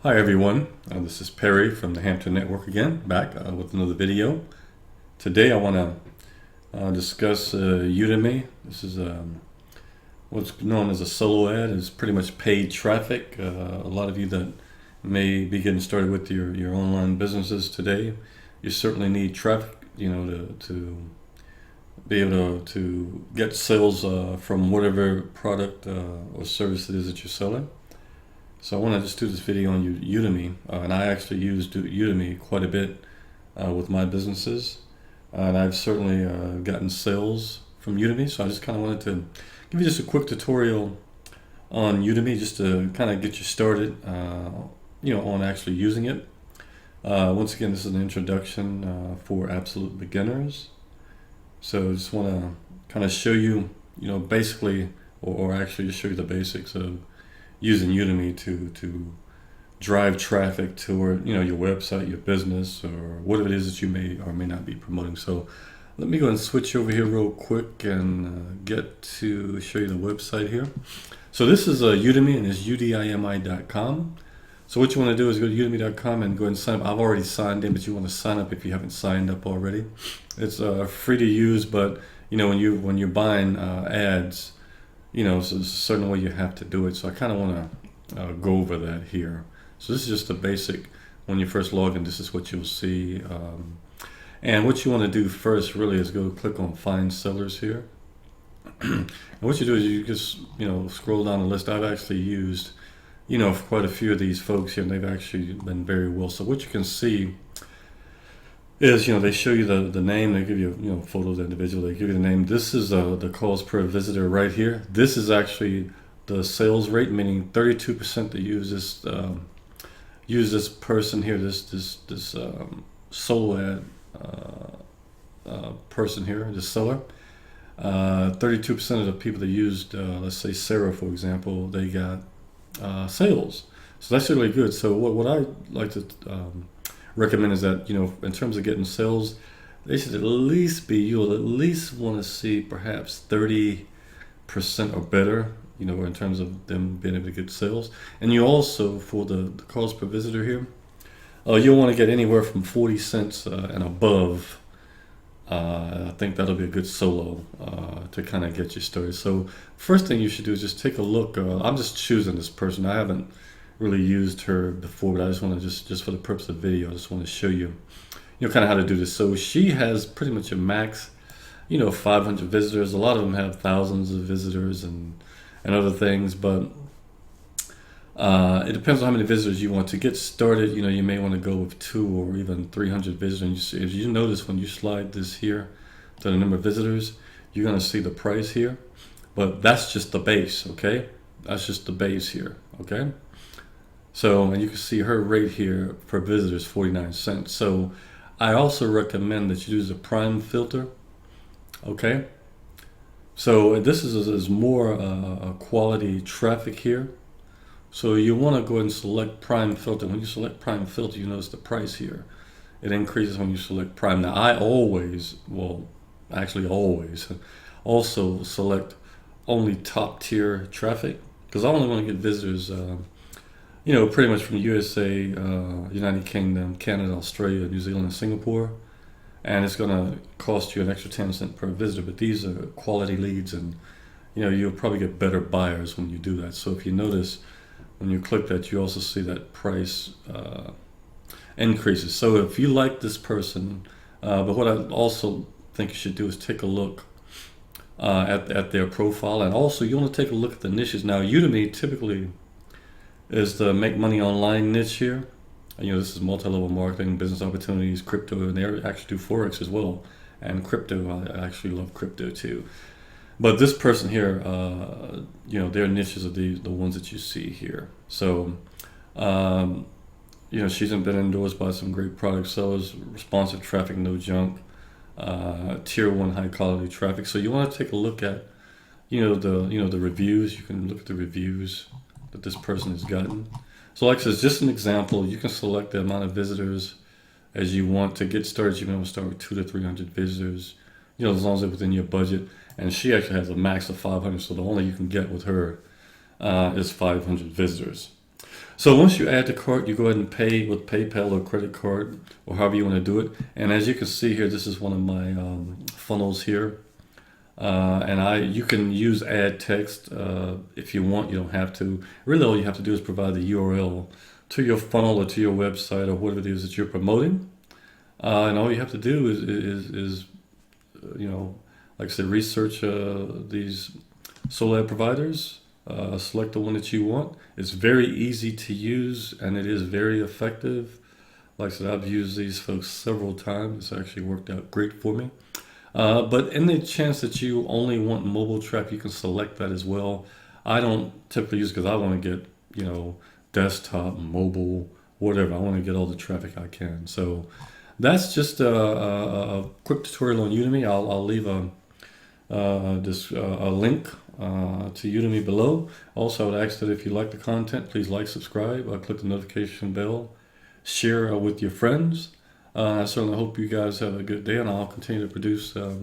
Hi everyone, this is Perry from the Hampton Network again, back with another video. Today I want to discuss Udimi. This is what's known as a solo ad. It's pretty much paid traffic. A lot of you that may be getting started with your online businesses today, you certainly need traffic, to be able to get sales from whatever product or service it is that you're selling. So I want to just do this video on Udimi, and I actually use Udimi quite a bit with my businesses, and I've certainly gotten sales from Udimi. So I just kind of wanted to give you just a quick tutorial on Udimi, just to kind of get you started, on actually using it. Once again, this is an introduction for absolute beginners. So I just want to kind of show you, basically, or actually just show you the basics of using Udimi to drive traffic toward your website, your business, or whatever it is that you may or may not be promoting. So let me go and switch over here real quick and get to show you the website here. So this is Udimi, and it's udimi.com. So what you want to do is go to udimi.com and go ahead and sign up. I've already signed in, but you want to sign up if you haven't signed up already. It's free to use, but when you're buying ads, so there's a certain way you have to do it. So I kind of want to go over that here. So this is just the basic. When you first log in, this is what you'll see. And what you want to do first really is go click on Find Sellers here. And what you do is you just, scroll down the list. I've actually used, for quite a few of these folks here, and they've actually been very well. So what you can see is, they show you the name, they give you, photos of the individual, they give you the name. This is the calls per visitor right here. This is actually the sales rate, meaning 32% that use this person here, this solo ad person here, this seller. 32% of the people that used, let's say Sarah, for example, they got sales. So that's really good. So what I like to recommend is that, in terms of getting sales, they should at least be, you'll at least want to see perhaps 30% or better, in terms of them being able to get sales. And you also, for the calls per visitor here, you'll want to get anywhere from 40 cents and above. I think that'll be a good solo to kind of get you started. So first thing you should do is just take a look. I'm just choosing this person. I haven't really used her before, but I just want to just for the purpose of the video, I just want to show you, kind of how to do this. So she has pretty much a max, 500 visitors. A lot of them have thousands of visitors and other things, but it depends on how many visitors you want. To get started, you may want to go with 2 or even 300 visitors. And if you notice, when you slide this here to the number of visitors, you're going to see the price here, but that's just the base. Okay, that's just the base here. Okay. So, and you can see her rate here per visitor is 49 cents. So I also recommend that you use a prime filter. Okay. So this is more quality traffic here. So you want to go ahead and select prime filter. When you select prime filter, you notice the price here. It increases when you select prime. Now I always also select only top tier traffic, because I only want to get visitors pretty much from USA, United Kingdom, Canada, Australia, New Zealand, and Singapore. And it's going to cost you an extra 10 cents per visitor. But these are quality leads, and you'll probably get better buyers when you do that. So if you notice, when you click that, you also see that price increases. So if you like this person, but what I also think you should do is take a look at their profile. And also you want to take a look at the niches. Now Udimi typically is the make money online niche here. This is multi-level marketing, business opportunities, crypto, and they actually do Forex as well. And crypto, I actually love crypto too. But this person here, their niches are the ones that you see here. So, she's been endorsed by some great product sellers, responsive traffic, no junk, tier 1 high quality traffic. So you want to take a look at, the reviews. You can look at the reviews that this person has gotten. So like I said, just an example, you can select the amount of visitors as you want. To get started, you can always start with 200 to 300 visitors, as long as it's within your budget. And she actually has a max of 500, so the only you can get with her is 500 visitors. So once you add the cart, you go ahead and pay with PayPal or credit card or however you want to do it. And as you can see here, this is one of my funnels here. And you can use add text if you want. You don't have to. Really, all you have to do is provide the URL to your funnel or to your website or whatever it is that you're promoting. And all you have to do is like I said, research these solar ad providers. Select the one that you want. It's very easy to use and it is very effective. Like I said, I've used these folks several times. It's actually worked out great for me. But in the chance that you only want mobile traffic, you can select that as well. I don't typically use because I want to get, desktop, mobile, whatever. I want to get all the traffic I can. So that's just a quick tutorial on Udemy. I'll leave a link to Udemy below. Also, I would ask that if you like the content, please like, subscribe, click the notification bell, share with your friends. I certainly hope you guys have a good day, and I'll continue to produce a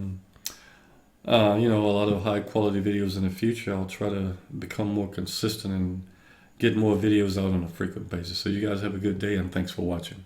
lot of high quality videos in the future. I'll try to become more consistent and get more videos out on a frequent basis. So you guys have a good day, and thanks for watching.